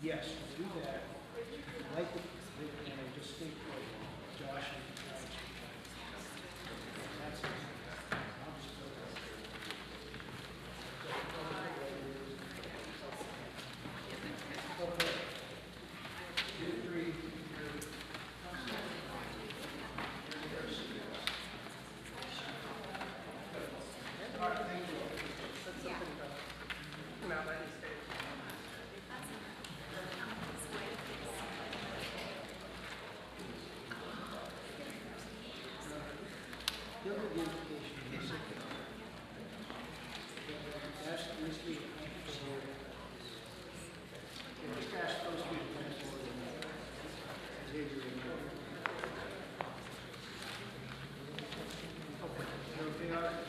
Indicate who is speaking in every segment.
Speaker 1: Yes, we'll do that. Like the, and I just think like Josh and that's it. I'll just go there. Okay. 2, 3, all right, thank you. You'll get the invitation in a second. Ask this week. Just ask those people to come forward and Xavier in there. Okay, everything all right?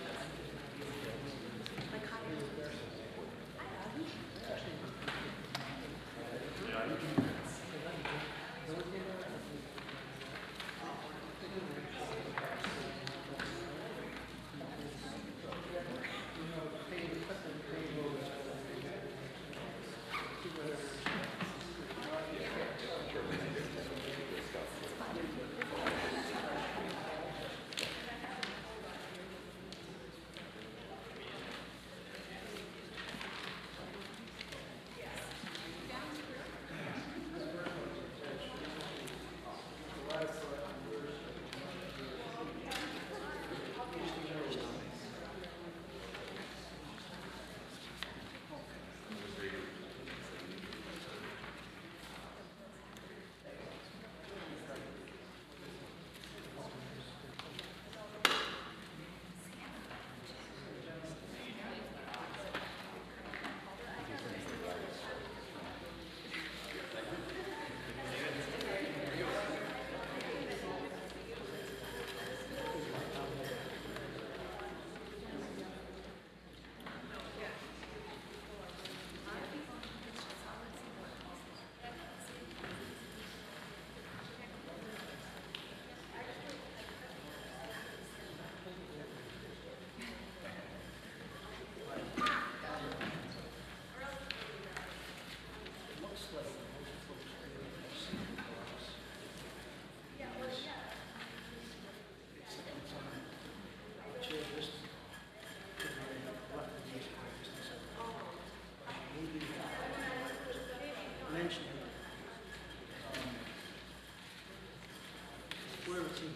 Speaker 1: Whoever team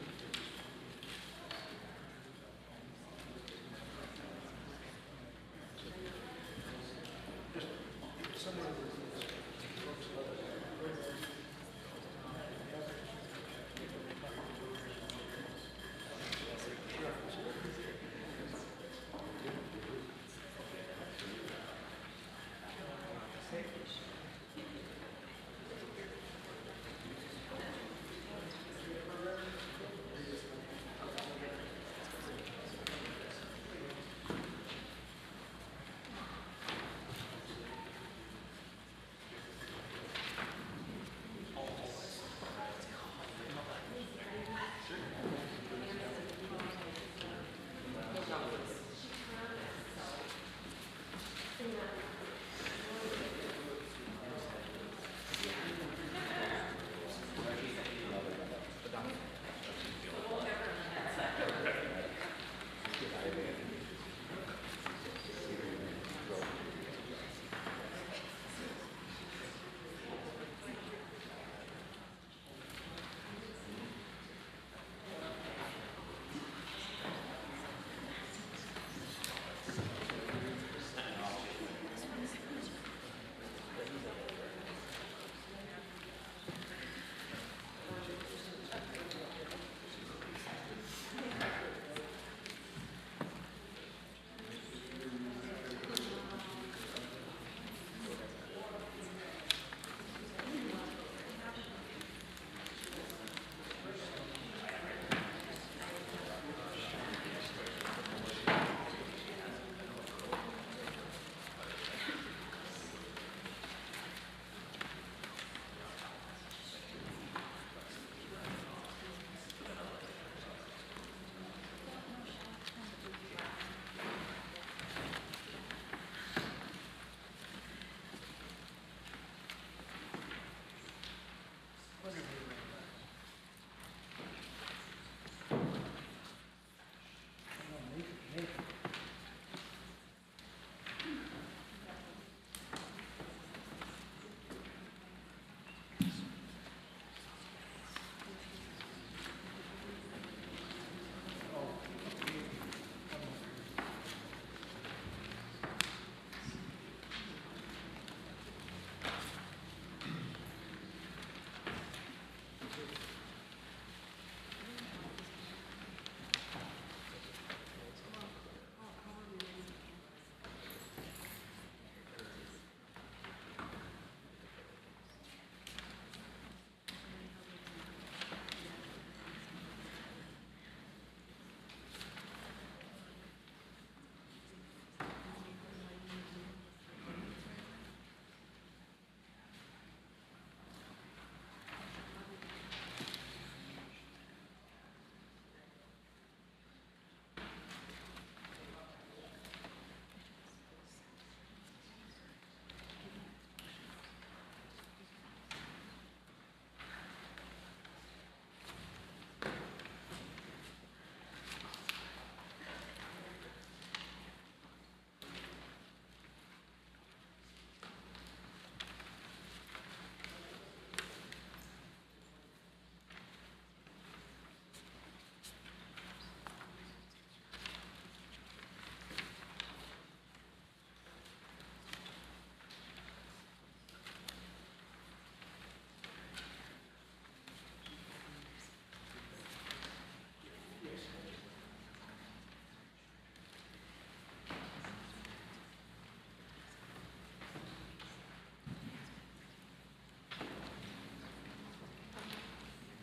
Speaker 1: just somewhere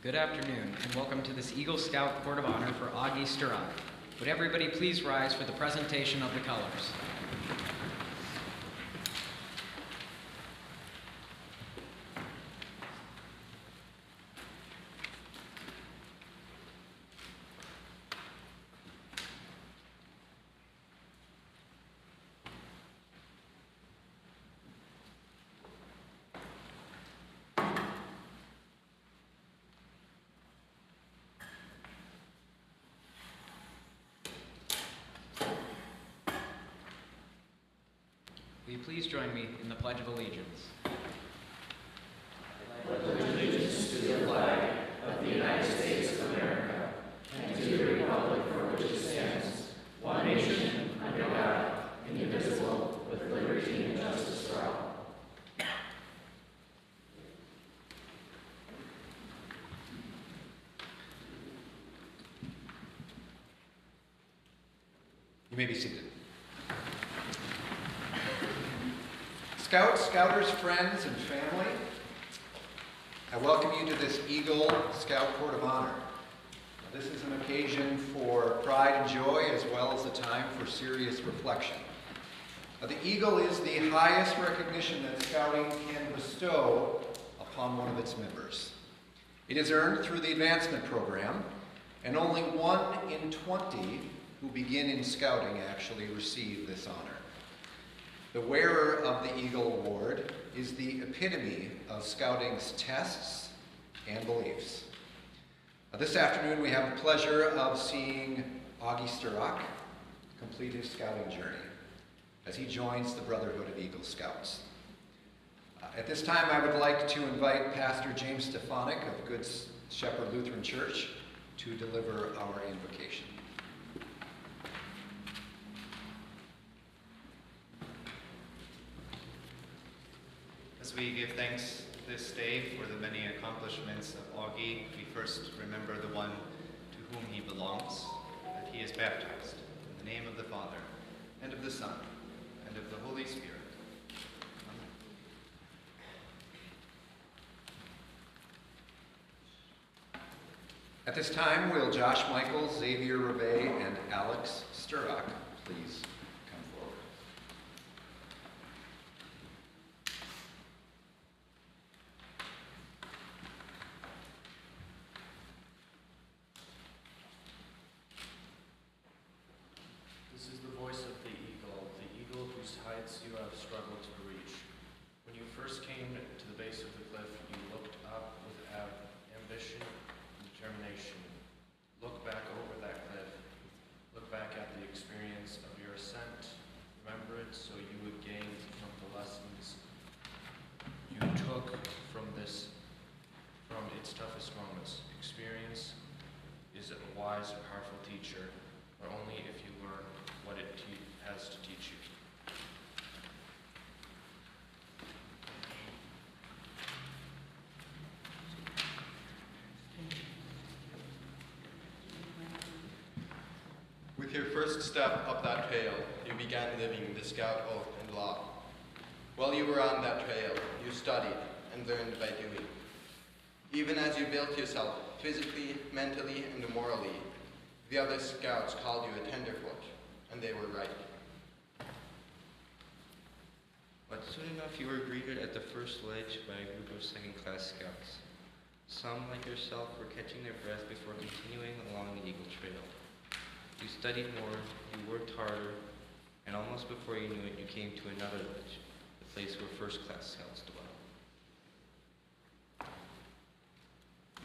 Speaker 2: Good afternoon, and welcome to this Eagle Scout Court of Honor for Augie Sturrock. Would everybody please rise for the presentation of the colors? Will you please join me in the Pledge of Allegiance?
Speaker 3: I pledge allegiance to the flag of the United States of America and to the republic for which it stands, one nation, under God, indivisible, with liberty and justice for all.
Speaker 4: You may be seated. Scouts, Scouters, friends, and family, I welcome you to this Eagle Scout Court of Honor. This is an occasion for pride and joy as well as a time for serious reflection. The Eagle is the highest recognition that Scouting can bestow upon one of its members. It is earned through the advancement program, and only 1 in 20 who begin in Scouting actually receive this honor. The wearer of the Eagle Award is the epitome of Scouting's tests and beliefs. This afternoon we have the pleasure of seeing Augie Sturrock complete his Scouting journey as he joins the Brotherhood of Eagle Scouts. At this time I would like to invite Pastor James Stefanik of Good Shepherd Lutheran Church to deliver our invocation.
Speaker 5: As we give thanks this day for the many accomplishments of Augie, we first remember the one to whom he belongs, that he is baptized in the name of the Father, and of the Son, and of the Holy Spirit. Amen.
Speaker 4: At this time, will Josh Michael, Xavier Reve, and Alex Sturrock please come forward?
Speaker 6: This is the voice of the eagle whose heights you have struggled to reach. When you first came to the base of the cliff, you looked up with ambition and determination. Look back over that cliff. Look back at the experience of your ascent. Remember it so you would gain from the lessons you took from its toughest moments. Experience is a wise and powerful teacher, but only if you learn what it has to teach you.
Speaker 7: With your first step up that trail, you began living the Scout oath and law. While you were on that trail, you studied and learned by doing. Even as you built yourself physically, mentally, and morally, the other Scouts called you a tenderfoot, and they were right.
Speaker 8: But soon enough you were greeted at the first ledge by a group of second-class Scouts. Some, like yourself, were catching their breath before continuing along the Eagle Trail. You studied more, you worked harder, and almost before you knew it, you came to another ledge, the place where first-class Scouts dwell.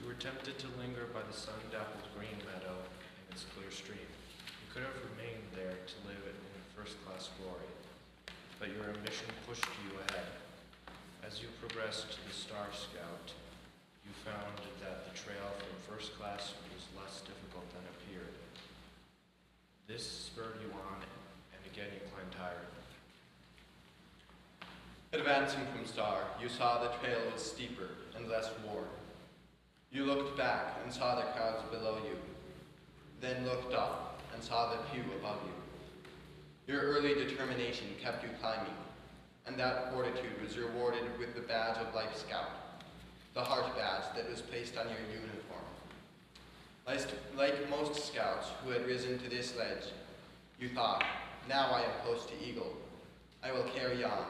Speaker 6: You were tempted to linger by the sun-dappled green meadow and its clear stream. You could have remained there to live in first-class glory, but your ambition pushed you ahead. As you progressed to the Star Scout, you found that the trail from first class was less difficult than it appeared. This spurred you on, and again you climbed higher.
Speaker 7: Advancing from Star, you saw the trail was steeper and less worn. You looked back and saw the crowds below you, then looked up and saw the pew above you. Your early determination kept you climbing, and that fortitude was rewarded with the badge of Life Scout. the heart badge that was placed on your uniform. Like most scouts who had risen to this ledge, you thought, now I am close to Eagle. I will carry on.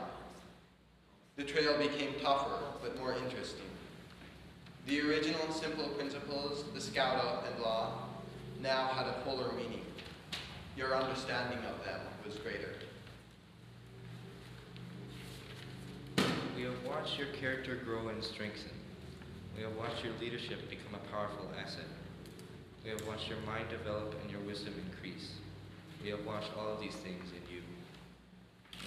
Speaker 7: The trail became tougher, but more interesting. The original simple principles, the scout oath and law, now had a fuller meaning. Your understanding of them was greater.
Speaker 8: We have watched your character grow and strengthen. We have watched your leadership become a powerful asset. We have watched your mind develop and your wisdom increase. We have watched all of these things in you.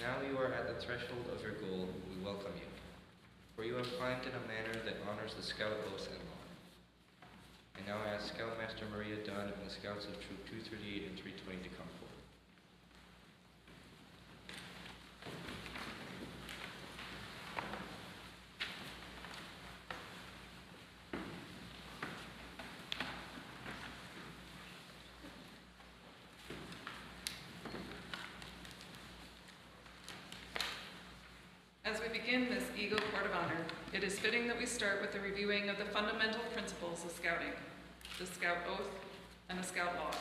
Speaker 8: Now you are at the threshold of your goal. We welcome you, for you have climbed in a manner that honors the Scout oath and law. And now I ask Scoutmaster Maria Dunn and the Scouts of Troop 238 and 320 to come forward.
Speaker 9: As we begin this Eagle Court of Honor, it is fitting that we start with the reviewing of the fundamental principles of Scouting, the Scout Oath, and the Scout Law.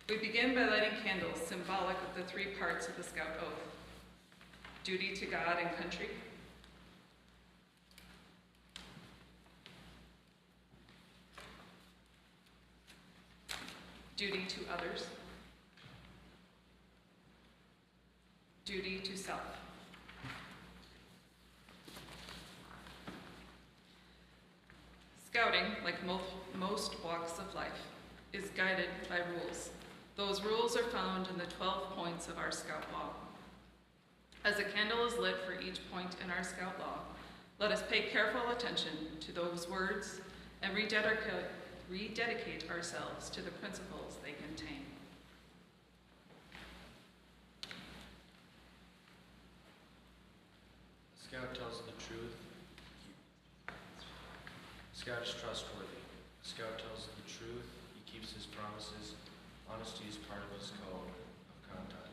Speaker 9: We begin by lighting candles symbolic of the three parts of the Scout Oath: duty to God and country, duty to others, duty to self. Scouting, like most walks of life, is guided by rules. Those rules are found in the 12 points of our Scout Law. As a candle is lit for each point in our Scout Law, let us pay careful attention to those words and rededicate ourselves to the principles they contain.
Speaker 6: A scout tells the truth. A scout is trustworthy. A scout tells the truth. He keeps his promises. Honesty is part of his code of conduct.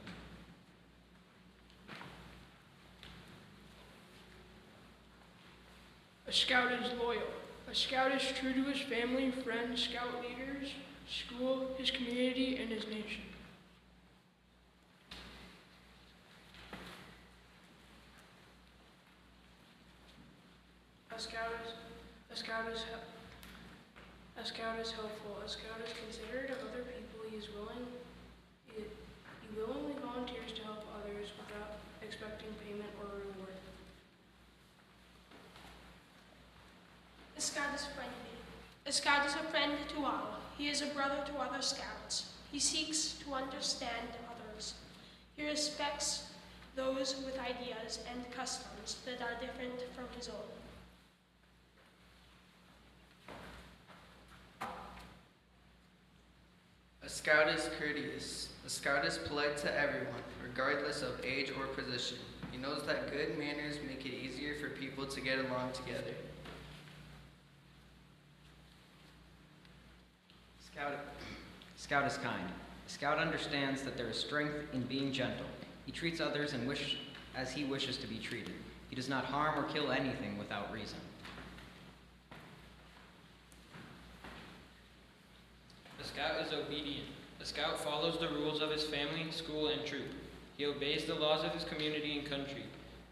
Speaker 10: A scout is loyal. A scout is true to his family, friends, scout leaders, school, his community, and his nation. A scout is helpful. A scout is considerate of other people. He willingly volunteers to help others without expecting payment or reward.
Speaker 11: A scout is friendly. A scout is a friend to all. He is a brother to other scouts. He seeks to understand others. He respects those with ideas and customs that are different from his own.
Speaker 12: A scout is courteous. A scout is polite to everyone, regardless of age or position. He knows that good manners make it easier for people to get along together.
Speaker 2: Scout is kind. A scout understands that there is strength in being gentle. He treats others as he wishes to be treated. He does not harm or kill anything without reason.
Speaker 13: A scout is obedient. A scout follows the rules of his family, school, and troop. He obeys the laws of his community and country.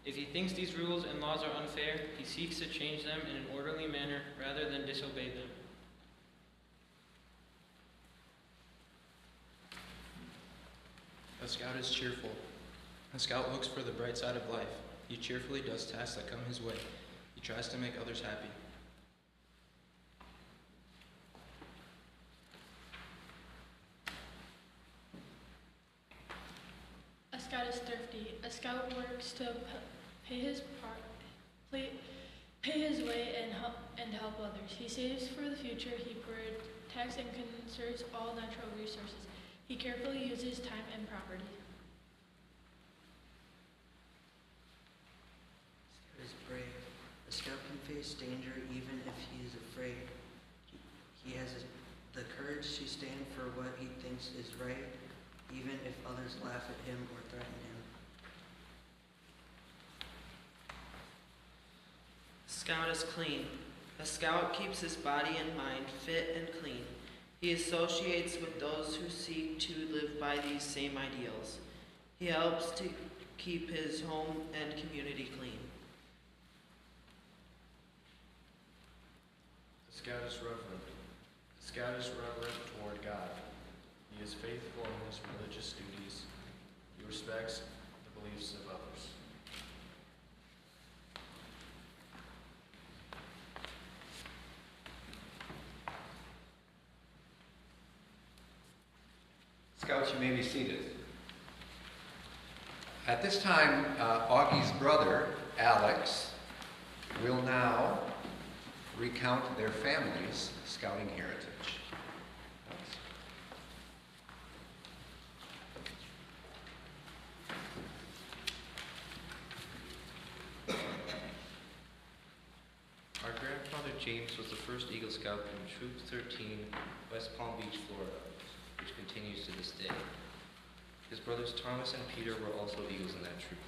Speaker 13: If he thinks these rules and laws are unfair, he seeks to change them in an orderly manner rather than disobey them.
Speaker 14: A scout is cheerful. A scout looks for the bright side of life. He cheerfully does tasks that come his way. He tries to make others happy.
Speaker 10: A scout is thrifty. A scout works to pay his way and help others. He saves for the future. He protects and conserves all natural resources. He carefully uses time and property.
Speaker 15: A scout is brave. A scout can face danger even if he is afraid. He has the courage to stand for what he thinks is right, even if others laugh at him or threaten him.
Speaker 12: A scout is clean. A scout keeps his body and mind fit and clean. He associates with those who seek to live by these same ideals. He helps to keep his home and community clean.
Speaker 6: The scout is reverent. The scout is reverent toward God. He is faithful in his religious duties. He respects the beliefs of others.
Speaker 4: Scouts, you may be seated. At this time, Augie's brother, Alex, will now recount their family's scouting heritage.
Speaker 8: Our grandfather James was the first Eagle Scout in Troop 13, West Palm Beach, Florida, which continues to this day. His brothers Thomas and Peter were also Eagles in that troop.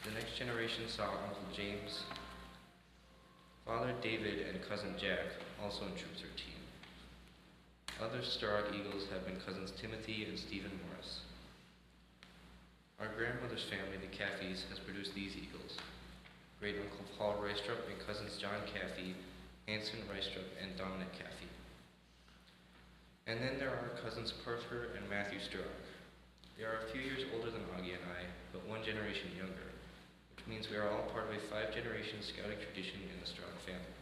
Speaker 8: The next generation saw Uncle James, Father David, and Cousin Jack, also in Troop 13. Other Sturrock Eagles have been cousins Timothy and Stephen Morris. Our grandmother's family, the Caffeys, has produced these Eagles: great uncle Paul Reistrup and cousins John Caffey, Hanson Reistrup, and Dominic Caffey. And then there are cousins Parker and Matthew Sturrock. They are a few years older than Augie and I, but one generation younger, which means we are all part of a 5-generation scouting tradition in the Sturrock family.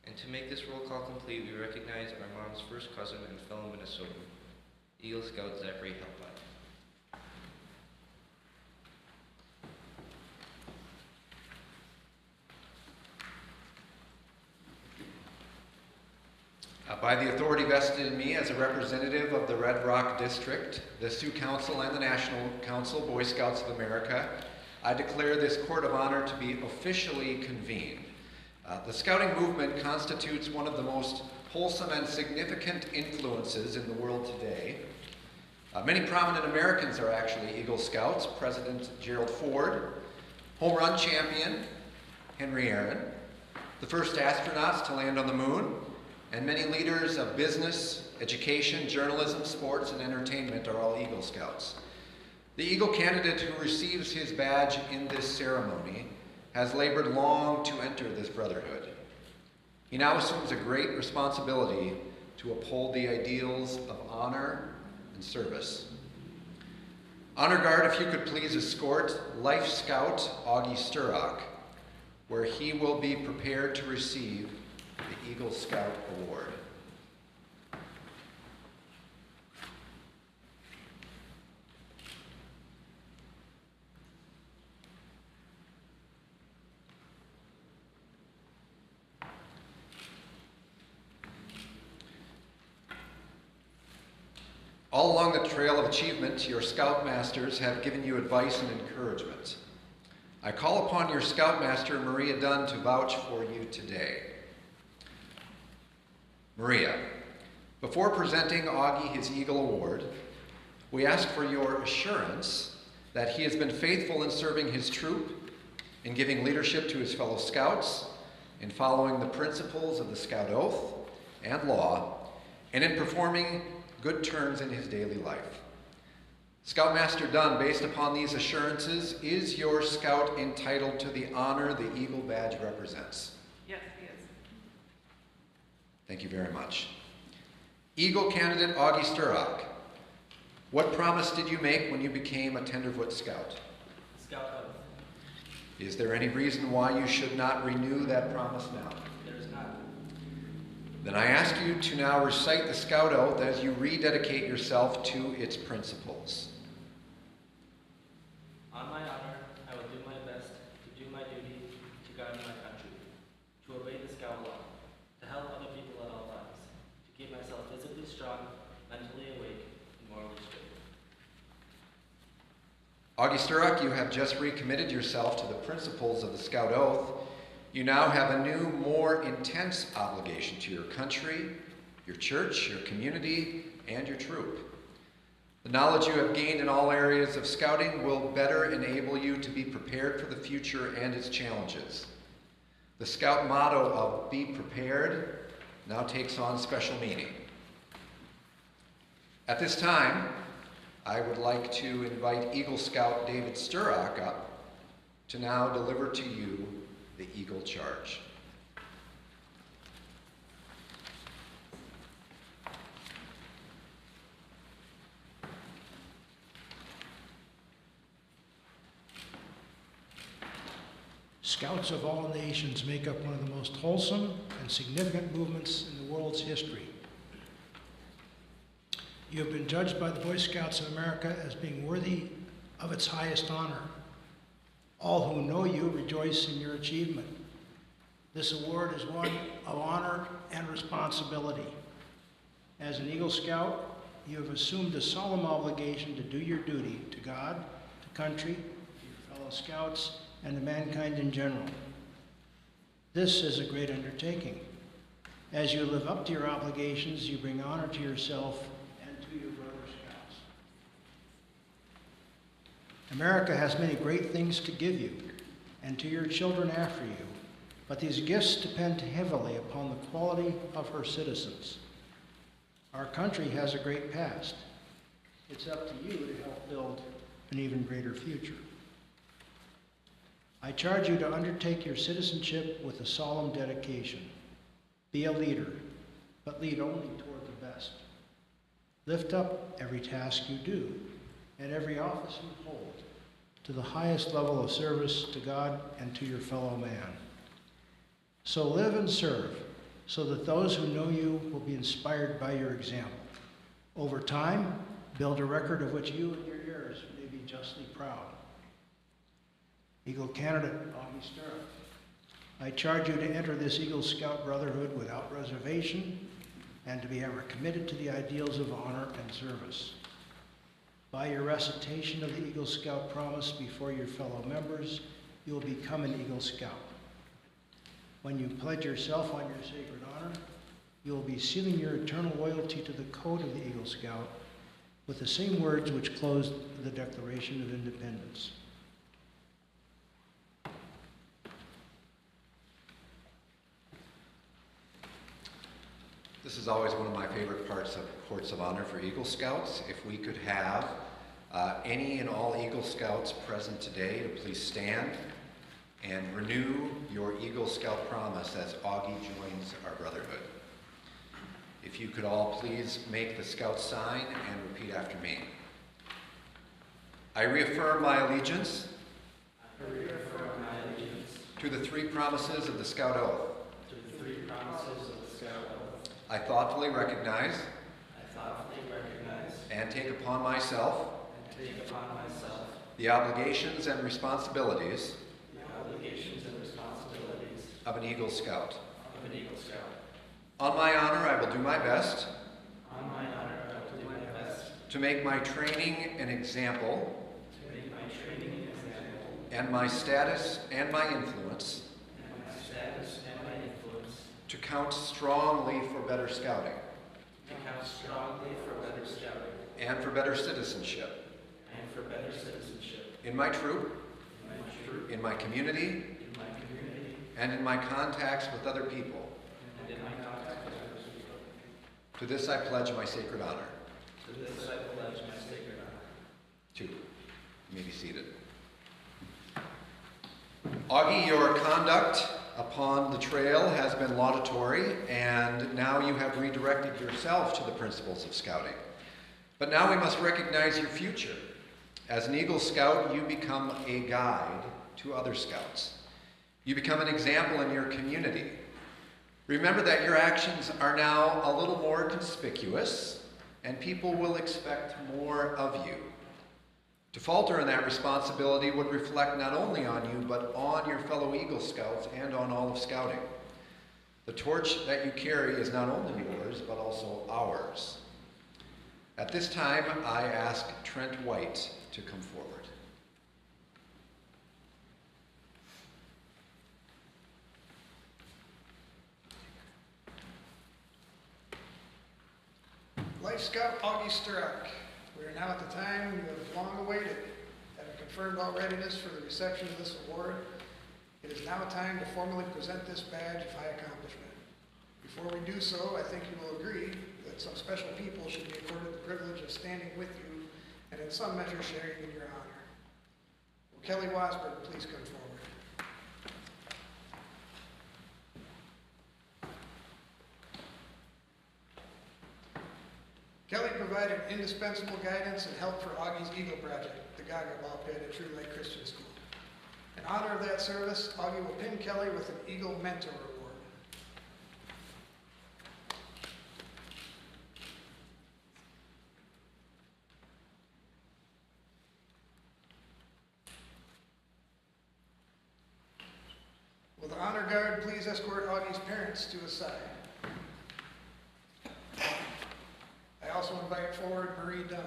Speaker 8: And to make this roll call complete, we recognize our mom's first cousin and fellow Minnesotan, Eagle Scout Zachary Helpline.
Speaker 4: By the authority vested in me as a representative of the Red Rock District, the Sioux Council, and the National Council, Boy Scouts of America, I declare this Court of Honor to be officially convened. The Scouting movement constitutes one of the most wholesome and significant influences in the world today. Many prominent Americans are actually Eagle Scouts: President Gerald Ford, home run champion Henry Aaron, the first astronauts to land on the moon, and many leaders of business, education, journalism, sports, and entertainment are all Eagle Scouts. The Eagle candidate who receives his badge in this ceremony has labored long to enter this brotherhood. He now assumes a great responsibility to uphold the ideals of honor and service. Honor Guard, if you could please escort Life Scout Augie Sturrock, where he will be prepared to receive the Eagle Scout Award. All along the trail of achievement, your Scoutmasters have given you advice and encouragement. I call upon your Scoutmaster, Maria Dunn, to vouch for you today. Maria, before presenting Augie his Eagle Award, we ask for your assurance that he has been faithful in serving his troop, in giving leadership to his fellow Scouts, in following the principles of the Scout Oath and law, and in performing good turns in his daily life. Scoutmaster Dunn, based upon these assurances, is your Scout entitled to the honor the Eagle Badge represents?
Speaker 9: Yes, he is.
Speaker 4: Thank you very much. Eagle candidate Augie Sturrock, what promise did you make when you became a Tenderfoot Scout?
Speaker 16: Scout oath.
Speaker 4: Is there any reason why you should not renew that promise now?
Speaker 16: There is not.
Speaker 4: Then I ask you to now recite the Scout Oath as you rededicate yourself to its principles.
Speaker 16: On my honor, I will do my best to do my duty to guard my country, to obey the Scout law, to help other people at all times, to keep myself physically strong, mentally awake, and morally straight.
Speaker 4: Augie Sturrock, you have just recommitted yourself to the principles of the Scout Oath. You now have a new, more intense obligation to your country, your church, your community, and your troop. The knowledge you have gained in all areas of scouting will better enable you to be prepared for the future and its challenges. The Scout motto of "Be Prepared" now takes on special meaning. At this time, I would like to invite Eagle Scout David Sturrock up to now deliver to you the Eagle Charge.
Speaker 1: Scouts of all nations make up one of the most wholesome and significant movements in the world's history. You have been judged by the Boy Scouts of America as being worthy of its highest honor. All who know you rejoice in your achievement. This award is one of honor and responsibility. As an Eagle Scout, you have assumed a solemn obligation to do your duty to God, to country, to your fellow Scouts, and to mankind in general. This is a great undertaking. As you live up to your obligations, you bring honor to yourself and to your brother Scouts. America has many great things to give you and to your children after you, but these gifts depend heavily upon the quality of her citizens. Our country has a great past. It's up to you to help build an even greater future. I charge you to undertake your citizenship with a solemn dedication. Be a leader, but lead only toward the best. Lift up every task you do and every office you hold to the highest level of service to God and to your fellow man. So live and serve so that those who know you will be inspired by your example. Over time, build a record of which you and your heirs may be justly proud. Eagle candidate Augie Sturrock, I charge you to enter this Eagle Scout Brotherhood without reservation and to be ever committed to the ideals of honor and service. By your recitation of the Eagle Scout promise before your fellow members, you will become an Eagle Scout. When you pledge yourself on your sacred honor, you will be sealing your eternal loyalty to the code of the Eagle Scout with the same words which closed the Declaration of Independence.
Speaker 4: This is always one of my favorite parts of Courts of Honor for Eagle Scouts. If we could have any and all Eagle Scouts present today to please stand and renew your Eagle Scout promise as Augie joins our brotherhood. If you could all please make the Scout sign and repeat after me. I reaffirm my allegiance to the three promises of the Scout Oath. I thoughtfully recognize and take upon myself the obligations and responsibilities of an Eagle Scout. On my honor, I will do my best to make my training an example and my status and my influence to count strongly for better scouting and for better citizenship in my troop, in my community, and in my contacts with other people. To this I pledge my sacred honor. Two. You may be seated. Augie, your conduct upon the trail has been laudatory, and now you have redirected yourself to the principles of scouting. But now we must recognize your future. As an Eagle Scout, you become a guide to other Scouts. You become an example in your community. Remember that your actions are now a little more conspicuous, and people will expect more of you. To falter in that responsibility would reflect not only on you, but on your fellow Eagle Scouts and on all of Scouting. The torch that you carry is not only yours, but also ours. At this time, I ask Trent White to come forward.
Speaker 17: Life Scout Augie Sturrock, we are now at the time you have long awaited. Having confirmed all readiness for the reception of this award, it It is now time to formally present this badge of high accomplishment. Before we do so, I think you will agree that some special people should be accorded the privilege of standing with you and in some measure sharing in your honor. Will Kelly Wasberg please come forward? Kelly provided indispensable guidance and help for Augie's Eagle Project, the Gaga Ball Pit at True Lake Christian School. In honor of that service, Augie will pin Kelly with an Eagle Mentor Award. Will the honor guard please escort Augie's parents to his side? I also invite forward Marie Dunn.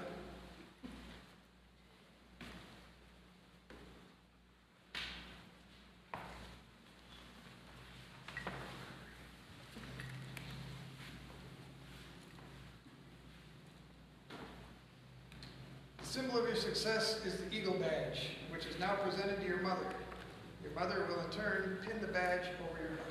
Speaker 17: The symbol of your success is the Eagle Badge, which is now presented to your mother. Your mother will in turn pin the badge over your heart.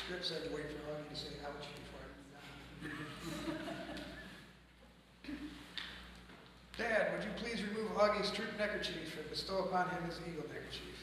Speaker 17: Script said to wait for Augie to say ouch before I move on. Dad, would you please remove Augie's troop neckerchief and bestow upon him his Eagle neckerchief?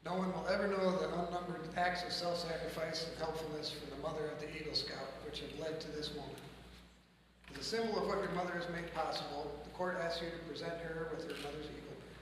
Speaker 17: No one will ever know the unnumbered acts of self-sacrifice and helpfulness from the mother of the Eagle Scout, which have led to this moment. As a symbol of what your mother has made possible, the court asks you to present her with her mother's Eagle Pin.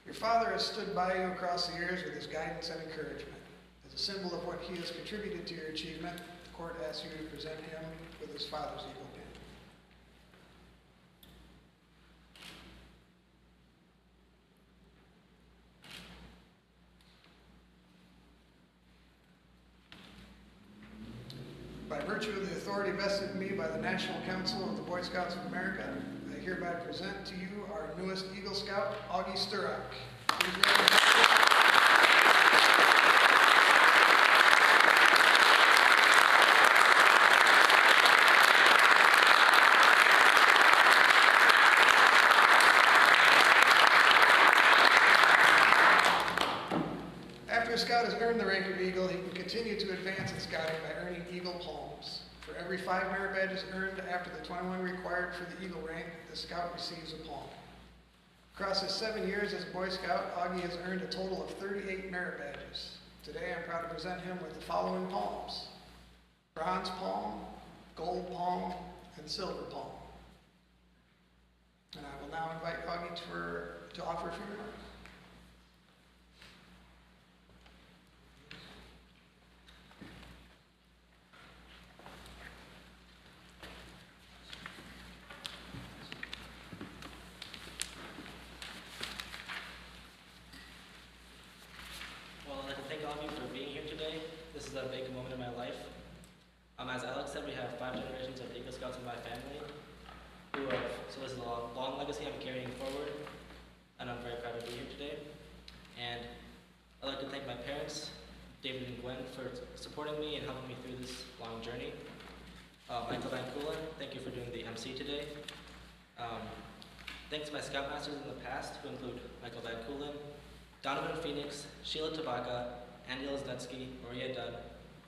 Speaker 17: Your father has stood by you across the years with his guidance and encouragement. As a symbol of what he has contributed to your achievement, the court asks you to present him with his father's Eagle Pin. By virtue of the authority vested in me by the National Council of the Boy Scouts of America, I hereby present to you our newest Eagle Scout, Augie Sturrock. After a scout has earned the rank of Eagle, he can continue to advance in scouting by earning Eagle Palms. For every 5 merit badges earned after the 21 required for the Eagle rank, the scout receives a palm. Across his 7 years as a Boy Scout, Augie has earned a total of 38 merit badges. Today I'm proud to present him with the following palms: bronze palm, gold palm, and silver palm. And I will now invite Augie to offer a few remarks.
Speaker 16: Well, I'd like to thank all of you for being here today. This is a big moment in my life. As Alex said, we have 5 generations of Eagle Scouts in my family. So this is a long legacy I'm carrying forward, and I'm very proud to be here today. And I'd like to thank my parents, David and Gwen, for supporting me and helping me through this long journey. Michael Van Coolen, thank you for doing the MC today. Thanks to my Scoutmasters in the past, who include Michael Van Coolen, Donovan Phoenix, Sheila Tabaka, Andy Lesnetsky, Maria Dunn,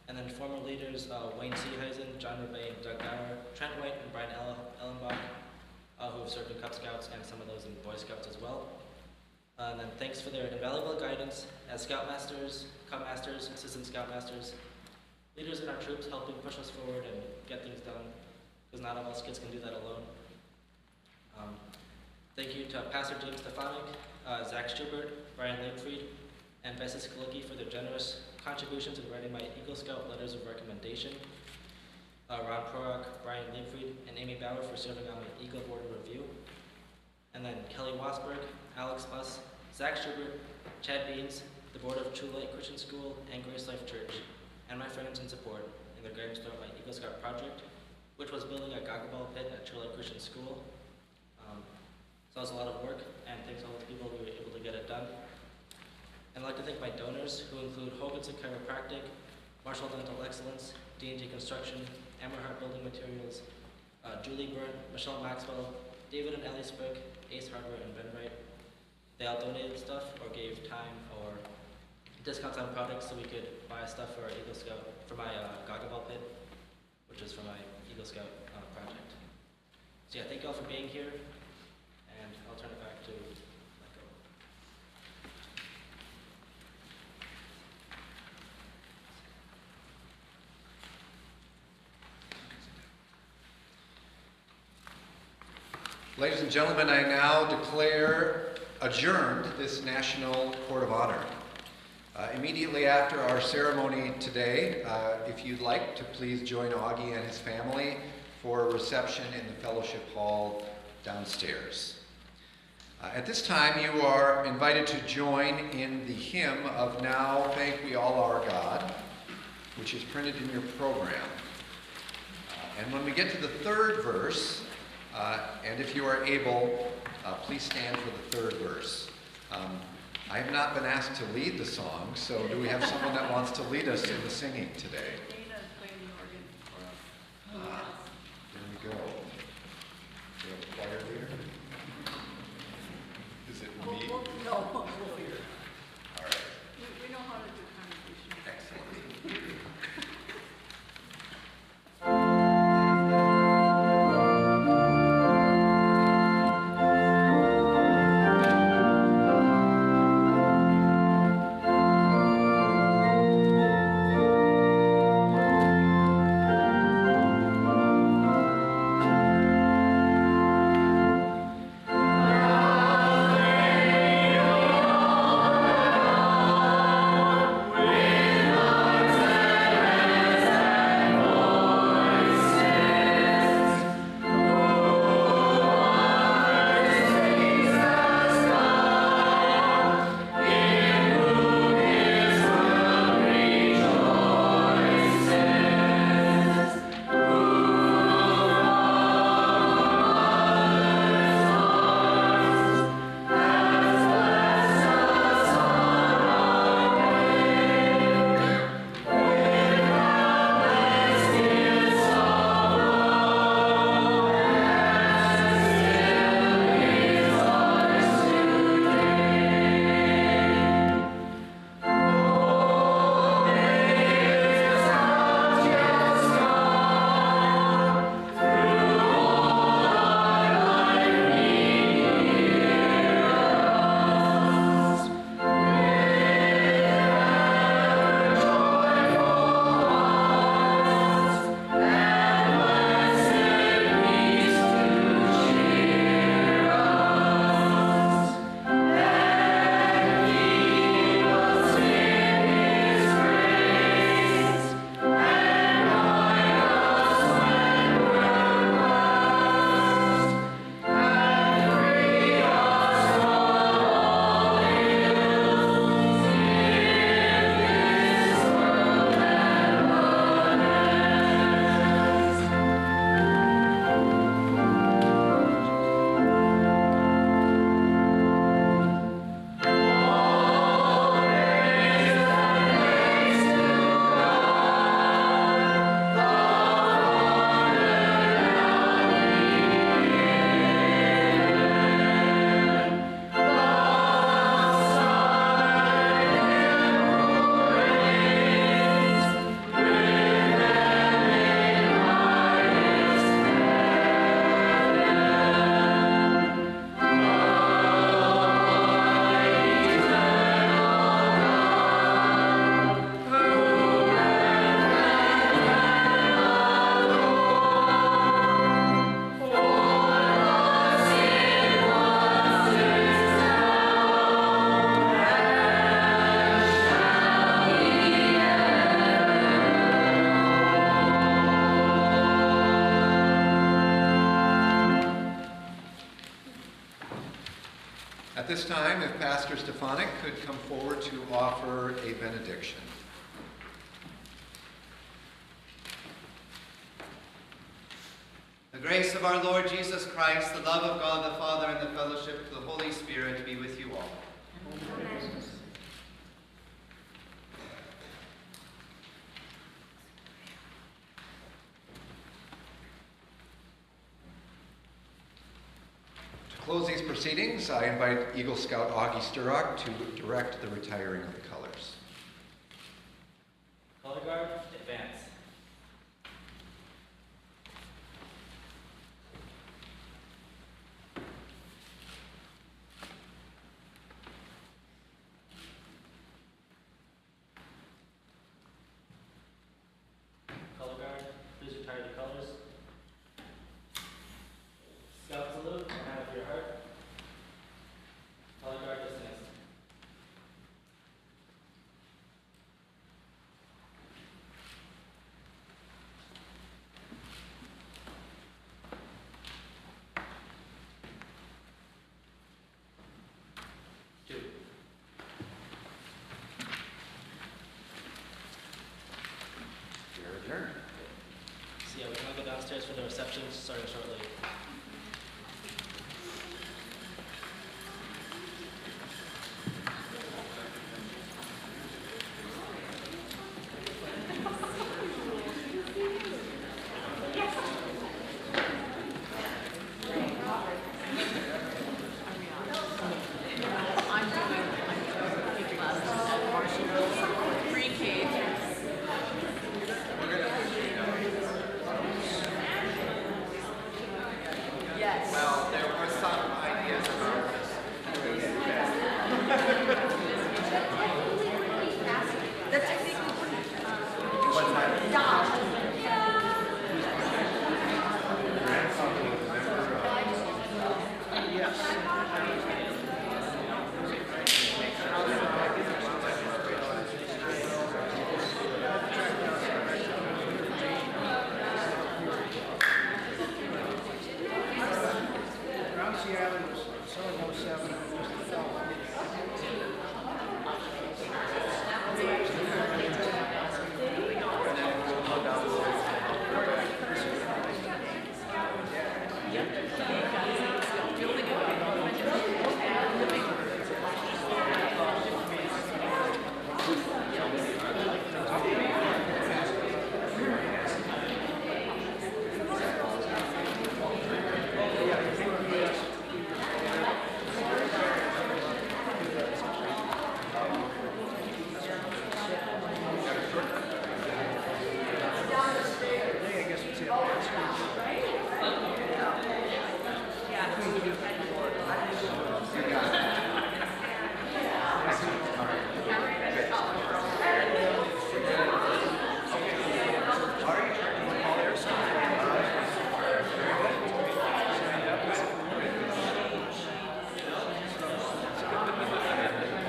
Speaker 16: and then former leaders Wayne Seeheisen, John Rebay, Doug Gower, Trent White, and Brian Ellenbach, who have served in Cub Scouts and some of those in Boy Scouts as well. And then thanks for their invaluable guidance as Scoutmasters, Cub Masters, Assistant Scoutmasters, leaders in our troops helping push us forward and get things done, because not all of us kids can do that alone. Thank you to Pastor James Stefanik, Zach Stubert, Brian Liebfried, and Bessie Sklicki for their generous contributions in writing my Eagle Scout letters of recommendation. Ron Prorock, Brian Liebfried, and Amy Bauer for serving on my Eagle Board of Review. And then Kelly Wasberg, Alex Buss, Zach Schubert, Chad Beans, the Board of True Light Christian School, and Grace Life Church, and my friends in support in their guidance throughout my Eagle Scout project, which was building a goggle ball pit at True Light Christian School. So that was a lot of work, and thanks to all the people who were able to get it done. And I'd like to thank my donors, who include Hoganson Chiropractic, Marshall Dental Excellence, D&T Construction, Emerhart Building Materials, Julie Byrne, Michelle Maxwell, David and Ellie Sprick, Ace Hardware, and Ben Wright. They all donated stuff or gave time or discounts on products so we could buy stuff for our Eagle Scout, for my goggle ball pit, which is for my Eagle Scout project. So yeah, thank you all for being here, and I'll turn it back to Michael.
Speaker 4: Ladies and gentlemen, I now declare adjourned this National Court of Honor. Immediately after our ceremony today, if you'd like to please join Augie and his family for a reception in the fellowship hall downstairs. At this time, you are invited to join in the hymn of Now Thank We All Our God, which is printed in your program. And when we get to the third verse, and if you are able, please stand for the third verse. I have not been asked to lead the song, so do we have someone that wants to lead us in the singing today? There we go. Do you have a choir leader? Is it me?
Speaker 18: No,
Speaker 4: All right.
Speaker 18: we know how to do contribution.
Speaker 4: Excellent.
Speaker 18: Thank
Speaker 4: this time, if Pastor Stefanik could come forward to offer a benediction.
Speaker 5: The grace of our Lord Jesus Christ, the love of God the Father, and the fellowship of the Holy Spirit be with you all.
Speaker 11: Amen.
Speaker 4: To close these proceedings, I invite Eagle Scout Augie Sturrock to direct the retiring of the colors.
Speaker 16: Color guard, advance. Color guard, please retire the colors. Scout salute, on out of your heart. Color guard dismissed. Two.
Speaker 4: You're adjourned.
Speaker 16: So yeah, we're gonna go downstairs for the reception starting shortly.
Speaker 5: Well, there were some ideas about this.
Speaker 1: Around Seattle was 707.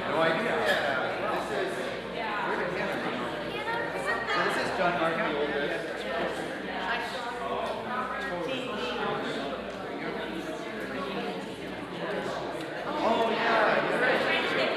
Speaker 4: No idea. This is John Mark.